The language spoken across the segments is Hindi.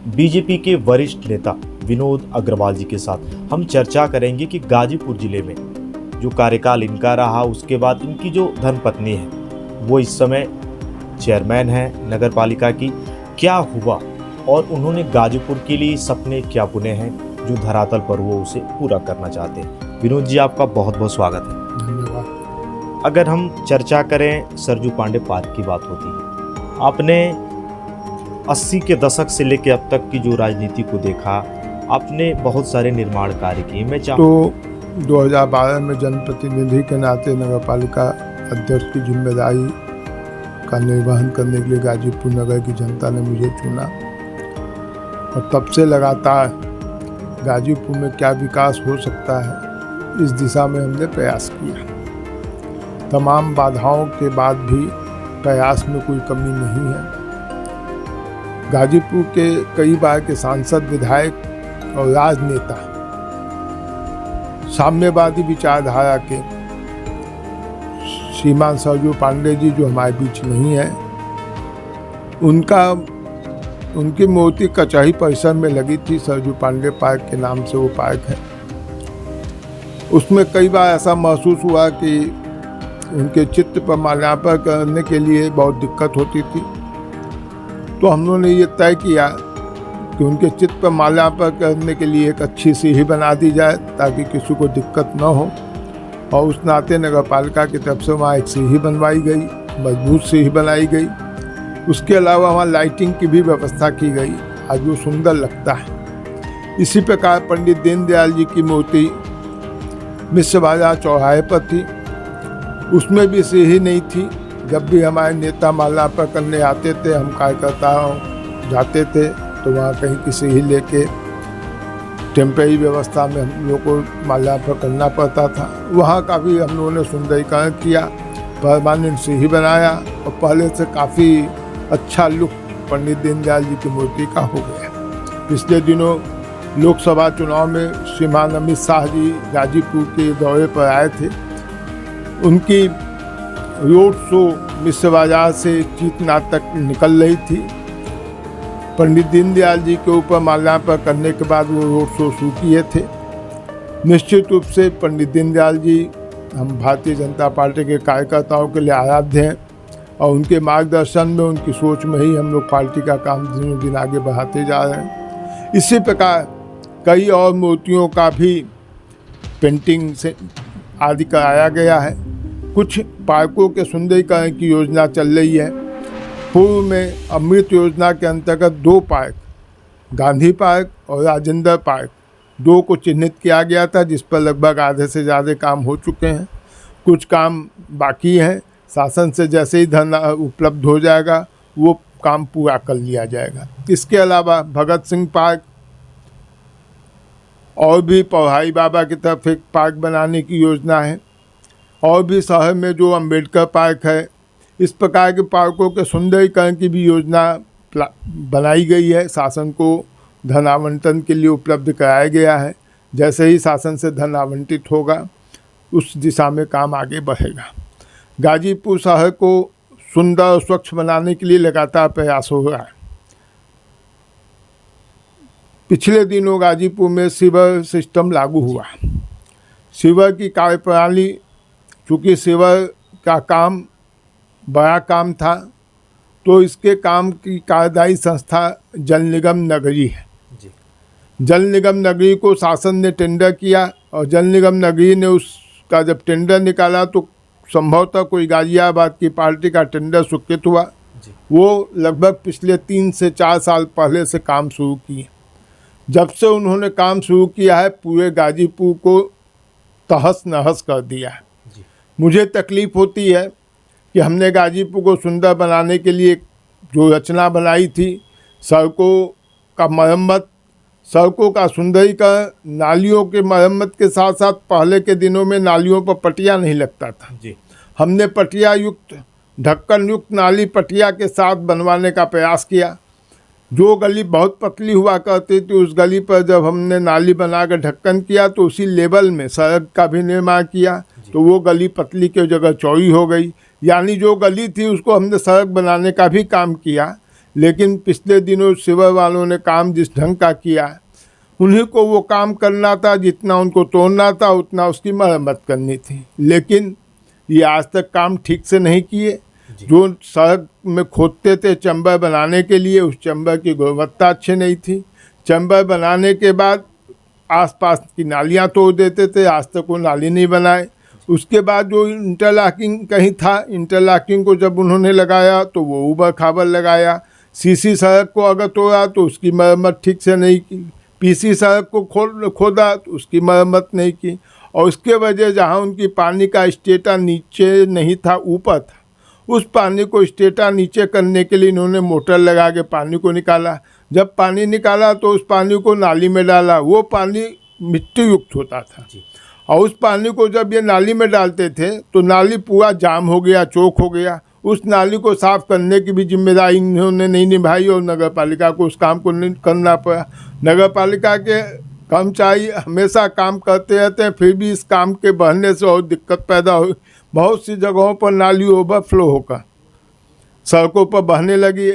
बीजेपी के वरिष्ठ नेता विनोद अग्रवाल जी के साथ हम चर्चा करेंगे कि गाजीपुर जिले में जो कार्यकाल इनका रहा, उसके बाद इनकी जो धर्मपत्नी है वो इस समय चेयरमैन है नगर पालिका की, क्या हुआ और उन्होंने गाजीपुर के लिए सपने क्या बुने हैं जो धरातल पर वो उसे पूरा करना चाहते हैं। विनोद जी, आपका बहुत बहुत स्वागत है। धन्यवाद। अगर हम चर्चा करें सरजू पांडे पार्क की बात होती है, आपने 80 के दशक से लेकर अब तक की जो राजनीति को देखा, आपने बहुत सारे निर्माण कार्य किए। मैं तो 2012 में जनप्रतिनिधि के नाते नगर पालिका अध्यक्ष की जिम्मेदारी का निर्वहन करने के लिए गाजीपुर नगर की जनता ने मुझे चुना और तब से लगातार गाजीपुर में क्या विकास हो सकता है इस दिशा में हमने प्रयास किया। तमाम बाधाओं के बाद भी प्रयास में कोई कमी नहीं है। गाजीपुर के कई बार के सांसद, विधायक और राजनेता साम्यवादी विचारधारा के श्रीमान सरजू पांडे जी, जो हमारे बीच नहीं है, उनकी मूर्ति कचहरी परिसर में लगी थी। सरजू पांडे पार्क के नाम से वो पार्क है। उसमें कई बार ऐसा महसूस हुआ कि उनके चित्र पर माल्यार्पण करने के लिए बहुत दिक्कत होती थी। तो हम लोगों ने ये तय किया कि उनके चित्र पर माल्यार्पण करने के लिए एक अच्छी सीढ़ी बना दी जाए ताकि किसी को दिक्कत न हो। और उस नाते नगर पालिका की तरफ से वहाँ एक सीढ़ी बनवाई गई, मजबूत सीढ़ी बनाई गई। उसके अलावा वहाँ लाइटिंग की भी व्यवस्था की गई, आज वो सुंदर लगता है। इसी प्रकार पंडित दीनदयाल जी की मूर्ति मिश्र बाजार चौराहे पर थी, उसमें भी सीढ़ी नहीं थी। जब भी हमारे नेता माल्यार्पण करने आते थे, हम कार्यकर्ता जाते थे, तो वहाँ कहीं की सीढ़ी लेके टेम्परेरी व्यवस्था में हम लोग को माल्यार्पण करना पड़ता था। वहाँ का भी हम लोगों ने सुंदरीकरण किया, परमानेंट सीढ़ी बनाया और पहले से काफ़ी अच्छा लुक पंडित दीनदयाल जी की मूर्ति का हो गया। पिछले दिनों लोकसभा चुनाव में श्रीमान अमित शाह जी गाजीपुर के दौरे पर आए थे। उनकी रोड शो मिश्र बाजार से चीतनाथ तक निकल रही थी। पंडित दीनदयाल जी के ऊपर माल्यार्पण करने के बाद वो रोड शो शुरू किए थे। निश्चित रूप से पंडित दीनदयाल जी हम भारतीय जनता पार्टी के कार्यकर्ताओं के लिए आराध्य हैं और उनके मार्गदर्शन में, उनकी सोच में ही हम लोग पार्टी का काम दिनों दिन आगे बढ़ाते जा रहे हैं। इसी प्रकार कई और मूर्तियों का भी पेंटिंग से आदि कराया गया है। कुछ पार्कों के सुंदरीकरण की योजना चल रही है। पूर्व में अमृत योजना के अंतर्गत 2 पार्क, गांधी पार्क और राजेंद्र पार्क, 2 को चिन्हित किया गया था, जिस पर लगभग आधे से ज़्यादा काम हो चुके हैं। कुछ काम बाकी हैं। शासन से जैसे ही धन उपलब्ध हो जाएगा वो काम पूरा कर लिया जाएगा। इसके अलावा भगत सिंह पार्क और भी पौहाई बाबा की तरफ एक पार्क बनाने की योजना है। और भी शहर में जो अंबेडकर पार्क है, इस प्रकार के पार्कों के सुंदरीकरण की भी योजना बनाई गई है। शासन को धन आवंटन के लिए उपलब्ध कराया गया है। जैसे ही शासन से धन आवंटित होगा उस दिशा में काम आगे बढ़ेगा। गाजीपुर शहर को सुंदर और स्वच्छ बनाने के लिए लगातार प्रयास हो रहा है। पिछले दिनों गाजीपुर में सीवर सिस्टम लागू हुआ। सीवर की कार्यप्रणाली, चूँकि सीवर का काम बड़ा काम था, तो इसके काम की कार्यदायी संस्था जल निगम नगरी है। जल निगम नगरी को शासन ने टेंडर किया और जल निगम नगरी ने उसका जब टेंडर निकाला तो संभवतः कोई गाजियाबाद की पार्टी का टेंडर स्वीकृत हुआ। वो लगभग पिछले 3 से 4 साल पहले से काम शुरू किए। जब से उन्होंने काम शुरू किया है, पूरे गाजीपुर को तहस नहस कर दिया है। मुझे तकलीफ़ होती है कि हमने गाजीपुर को सुंदर बनाने के लिए जो रचना बनाई थी, सड़कों का मरम्मत, सड़कों का सुंदरीकरण, नालियों के मरम्मत के साथ साथ पहले के दिनों में नालियों पर पटिया नहीं लगता था जी। हमने पटिया युक्त, ढक्कन युक्त नाली पटिया के साथ बनवाने का प्रयास किया। जो गली बहुत पतली हुआ करती थी, उस गली पर जब हमने नाली बनाकर ढक्कन किया तो उसी लेवल में सड़क का भी निर्माण किया, तो वो गली पतली की जगह चौड़ी हो गई। यानी जो गली थी उसको हमने सड़क बनाने का भी काम किया, लेकिन पिछले दिनों शिविर वालों ने काम जिस ढंग का किया, उन्हीं को वो काम करना था, जितना उनको तोड़ना था उतना उसकी मरम्मत करनी थी। लेकिन ये आज तक काम ठीक से नहीं किए। जो सड़क में खोदते थे चैम्बर बनाने के लिए, उस चैम्बर की गुणवत्ता अच्छी नहीं थी। चैम्बर बनाने के बाद आसपास की नालियां तोड़ देते थे, आज तक वो नाली नहीं बनाए। उसके बाद जो इंटरलॉकिंग कहीं था, इंटरलॉकिंग को जब उन्होंने लगाया तो वो ऊबड़ खाबड़ लगाया। सीसी सड़क को अगर तोड़ा तो उसकी मरम्मत ठीक से नहीं की। पीसी सड़क को खोदा तो उसकी मरम्मत नहीं की। और उसके वजह जहाँ उनकी पानी का स्टेटा नीचे नहीं था, ऊपर था, उस पानी को स्टेटा नीचे करने के लिए इन्होंने मोटर लगा के पानी को निकाला। जब पानी निकाला तो उस पानी को नाली में डाला। वो पानी मिट्टी युक्त होता था और उस पानी को जब ये नाली में डालते थे तो नाली पूरा जाम हो गया, चौक हो गया। उस नाली को साफ करने की भी जिम्मेदारी इन्होंने नहीं निभाई और नगर पालिका को उस काम को नहीं करना पड़ा। नगर पालिका के कर्मचारी हमेशा काम करते रहते हैं, फिर भी इस काम के बढ़ने से और दिक्कत पैदा हुई। बहुत सी जगहों पर नाली ओवरफ्लो होकर सड़कों पर बहने लगी।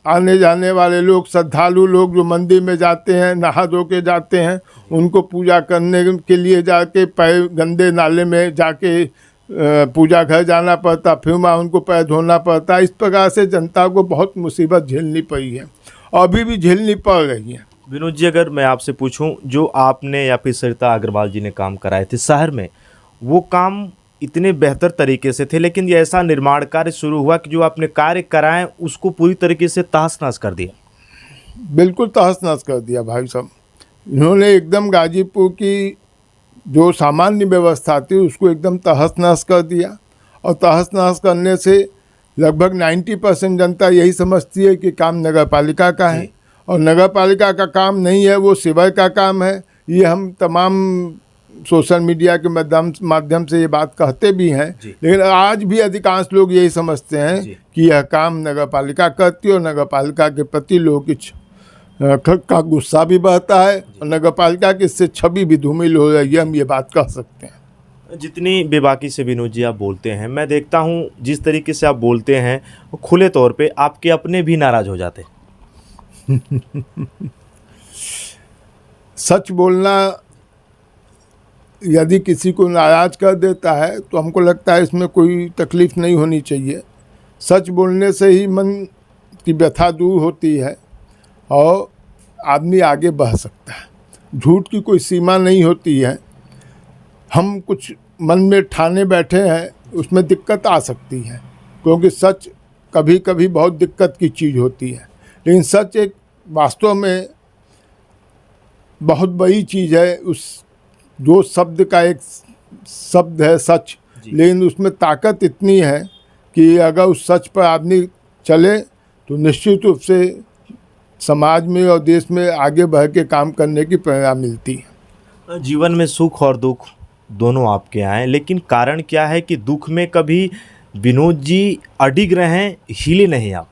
आने जाने वाले लोग, श्रद्धालु लोग जो मंदिर में जाते हैं, नहा धो के जाते हैं, उनको पूजा करने के लिए जाके पैर गंदे नाले में जाके पूजा घर जाना पड़ता, फिर वहाँ उनको पैर धोना पड़ता। इस प्रकार से जनता को बहुत मुसीबत झेलनी पड़ी है और अभी भी झेलनी पड़ रही है। विनोद जी, अगर मैं आपसे पूछूं, जो आपने या फिर सरिता अग्रवाल जी ने काम कराए थे शहर में, वो काम इतने बेहतर तरीके से थे, लेकिन ये ऐसा निर्माण कार्य शुरू हुआ कि जो आपने कार्य कराए उसको पूरी तरीके से तहस नहस कर दिया। बिल्कुल तहस नहस कर दिया भाई साहब। इन्होंने एकदम गाजीपुर की जो सामान्य व्यवस्था थी उसको एकदम तहस नहस कर दिया। और तहस नहस करने से लगभग 90% जनता यही समझती है कि काम नगर पालिका का है और नगर पालिका का काम नहीं है, वो शिविर का काम है। ये हम तमाम सोशल मीडिया के माध्यम से ये बात कहते भी हैं, लेकिन आज भी अधिकांश लोग यही समझते हैं कि यह काम नगर पालिका करती है और नगर पालिका के प्रति लोगों का गुस्सा भी बढ़ता है और नगर पालिका की इससे छवि भी धूमिल हो रही है, हम ये बात कह सकते हैं। जितनी बेबाकी से विनोद जी आप बोलते हैं, मैं देखता हूँ जिस तरीके से आप बोलते हैं, खुले तौर पे आपके अपने भी नाराज हो जाते हैं। सच बोलना यदि किसी को नाराज कर देता है तो हमको लगता है इसमें कोई तकलीफ़ नहीं होनी चाहिए। सच बोलने से ही मन की व्यथा दूर होती है और आदमी आगे बढ़ सकता है। झूठ की कोई सीमा नहीं होती है। हम कुछ मन में ठाने बैठे हैं, उसमें दिक्कत आ सकती है, क्योंकि सच कभी कभी बहुत दिक्कत की चीज़ होती है। लेकिन सच एक वास्तव में बहुत बड़ी चीज़ है। उस जो शब्द का एक शब्द है सच, लेकिन उसमें ताकत इतनी है कि अगर उस सच पर आदमी चले तो निश्चित रूप से समाज में और देश में आगे बढ़ के काम करने की प्रेरणा मिलती है। जीवन में सुख और दुख दोनों आपके आए, लेकिन कारण क्या है कि दुख में कभी विनोद जी अडिग रहें, हिले नहीं आप?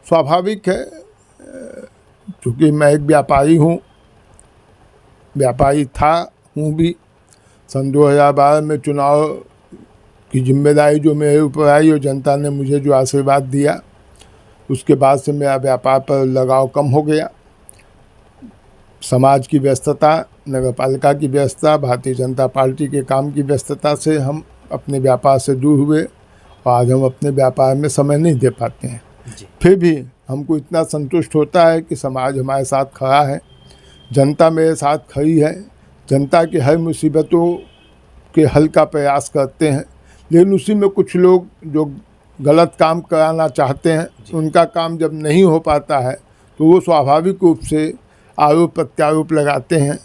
स्वाभाविक है, क्योंकि मैं एक व्यापारी हूँ, व्यापारी था, हूँ भी। सन 2012 में चुनाव की जिम्मेदारी जो मेरे ऊपर आई और जनता ने मुझे जो आशीर्वाद दिया, उसके बाद से मेरा व्यापार पर लगाव कम हो गया। समाज की व्यस्तता, नगर पालिका की व्यस्तता, भारतीय जनता पार्टी के काम की व्यस्तता से हम अपने व्यापार से दूर हुए और आज हम अपने व्यापार में समय नहीं दे पाते हैं। फिर भी हमको इतना संतुष्ट होता है कि समाज हमारे साथ खड़ा है, जनता मेरे साथ खड़ी है, जनता की हर मुसीबतों के हल का प्रयास करते हैं। लेकिन उसी में कुछ लोग जो गलत काम कराना चाहते हैं, उनका काम जब नहीं हो पाता है तो वो स्वाभाविक रूप से आरोप प्रत्यारोप लगाते हैं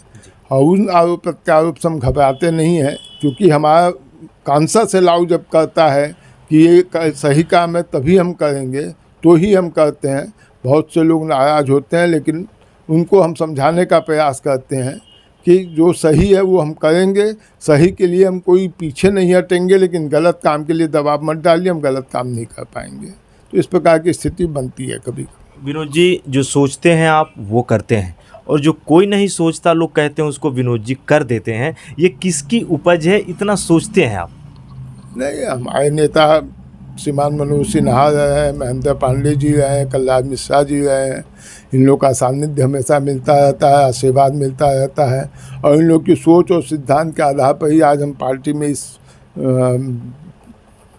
और उन आरोप प्रत्यारोप से हम घबराते नहीं हैं, क्योंकि हमारा कॉन्शस अलाउ जब करता है कि ये सही काम है तभी हम करेंगे, तो ही हम करते हैं। बहुत से लोग नाराज़ होते हैं, लेकिन उनको हम समझाने का प्रयास करते हैं कि जो सही है वो हम करेंगे, सही के लिए हम कोई पीछे नहीं हटेंगे, लेकिन गलत काम के लिए दबाव मत डालिए, हम गलत काम नहीं कर पाएंगे। तो इस प्रकार की स्थिति बनती है कभी। विनोद जी, जो सोचते हैं आप वो करते हैं, और जो कोई नहीं सोचता लोग कहते हैं उसको विनोद जी कर देते हैं। ये किसकी उपज है, इतना सोचते हैं आप? नहीं, हमारे नेता श्रीमान मनोज सिन्हा रहे हैं, महेंद्र पांडे जी रहे हैं, कल्याण मिश्रा जी रहे हैं। इन लोग का सानिध्य हमेशा मिलता रहता है, आशीर्वाद मिलता रहता है और इन लोग की सोच और सिद्धांत के आधार पर ही आज हम पार्टी में इस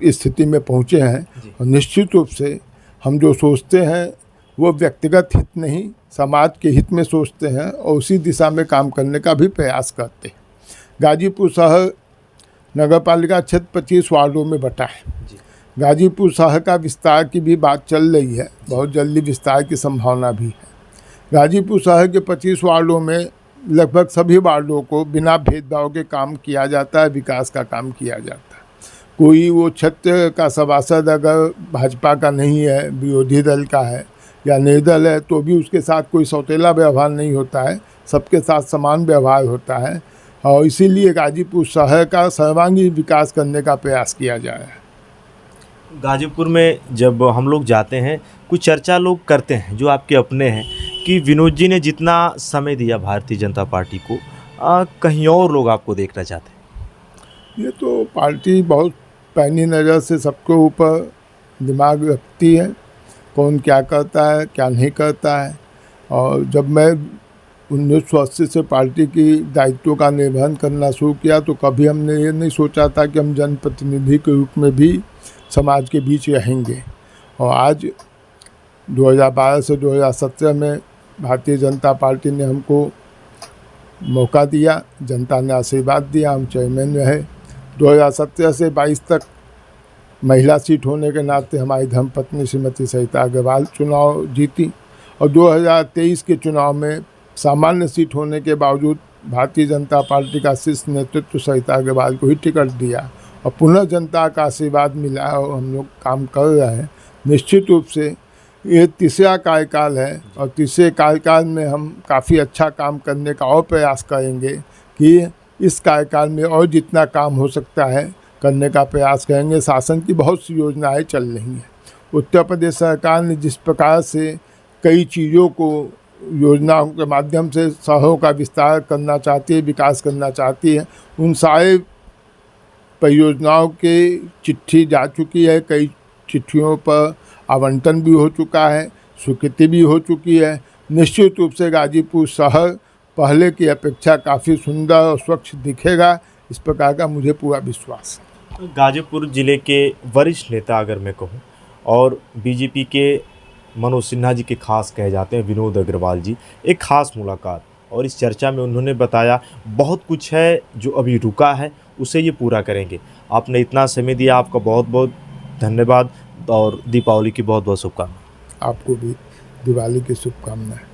स्थिति में पहुँचे हैं। और निश्चित रूप से हम जो सोचते हैं वो व्यक्तिगत हित नहीं, समाज के हित में सोचते हैं और उसी दिशा में काम करने का भी प्रयास करते हैं। गाजीपुर शहर नगर पालिका क्षेत्र 25 वार्डों में बटा है। गाजीपुर शहर का विस्तार की भी बात चल रही है, बहुत जल्दी विस्तार की संभावना भी है। गाजीपुर शहर के 25 वार्डों में लगभग सभी वार्डों को बिना भेदभाव के काम किया जाता है, विकास का काम किया जाता है। कोई वो क्षेत्र का सभासद अगर भाजपा का नहीं है, विरोधी दल का है या निर्दल है, तो भी उसके साथ कोई सौतेला व्यवहार नहीं होता है, सबके साथ समान व्यवहार होता है। और इसीलिए गाजीपुर शहर का सर्वांगीण विकास करने का प्रयास किया जा रहा है। गाजीपुर में जब हम लोग जाते हैं, कुछ चर्चा लोग करते हैं जो आपके अपने हैं कि विनोद जी ने जितना समय दिया भारतीय जनता पार्टी को, कहीं और लोग आपको देखना चाहते हैं। ये तो पार्टी बहुत पैनी नज़र से सबके ऊपर दिमाग रखती है, कौन क्या करता है क्या नहीं करता है। और जब मैं 1980 से पार्टी की दायित्वों का निर्वहन करना शुरू किया तो कभी हमने ये नहीं सोचा था कि हम जनप्रतिनिधि के रूप में भी समाज के बीच रहेंगे। और आज 2012 से 2017 में भारतीय जनता पार्टी ने हमको मौका दिया, जनता ने आशीर्वाद दिया, हम चेयरमैन रहे। 2017 से 22 तक महिला सीट होने के नाते हमारी धर्मपत्नी श्रीमती सरिता अग्रवाल चुनाव जीती और 2023 के चुनाव में सामान्य सीट होने के बावजूद भारतीय जनता पार्टी का शीर्ष नेतृत्व सरिता अग्रवाल को ही टिकट दिया और पुनः जनता का आशीर्वाद मिला और हम लोग काम कर रहे हैं। निश्चित रूप से ये तीसरा कार्यकाल है और तीसरे कार्यकाल में हम काफ़ी अच्छा काम करने का और प्रयास करेंगे कि इस कार्यकाल में और जितना काम हो सकता है करने का प्रयास करेंगे। शासन की बहुत सी योजनाएं चल रही हैं। उत्तर प्रदेश सरकार ने जिस प्रकार से कई चीज़ों को योजनाओं के माध्यम से शहरों का विस्तार करना चाहती है, विकास करना चाहती है, उन सारे परियोजनाओं के चिट्ठी जा चुकी है। कई चिट्ठियों पर आवंटन भी हो चुका है, स्वीकृति भी हो चुकी है। निश्चित रूप से गाजीपुर शहर पहले की अपेक्षा काफ़ी सुंदर और स्वच्छ दिखेगा, इस प्रकार का मुझे पूरा विश्वास है। गाजीपुर ज़िले के वरिष्ठ नेता अगर मैं कहूँ और बीजेपी के मनोज सिन्हा जी के खास कहे जाते हैं विनोद अग्रवाल जी, एक खास मुलाकात और इस चर्चा में उन्होंने बताया बहुत कुछ है जो अभी रुका है, उसे ये पूरा करेंगे। आपने इतना समय दिया, आपका बहुत बहुत धन्यवाद और दीपावली की बहुत बहुत शुभकामनाएं। आपको भी दिवाली की शुभकामनाएं।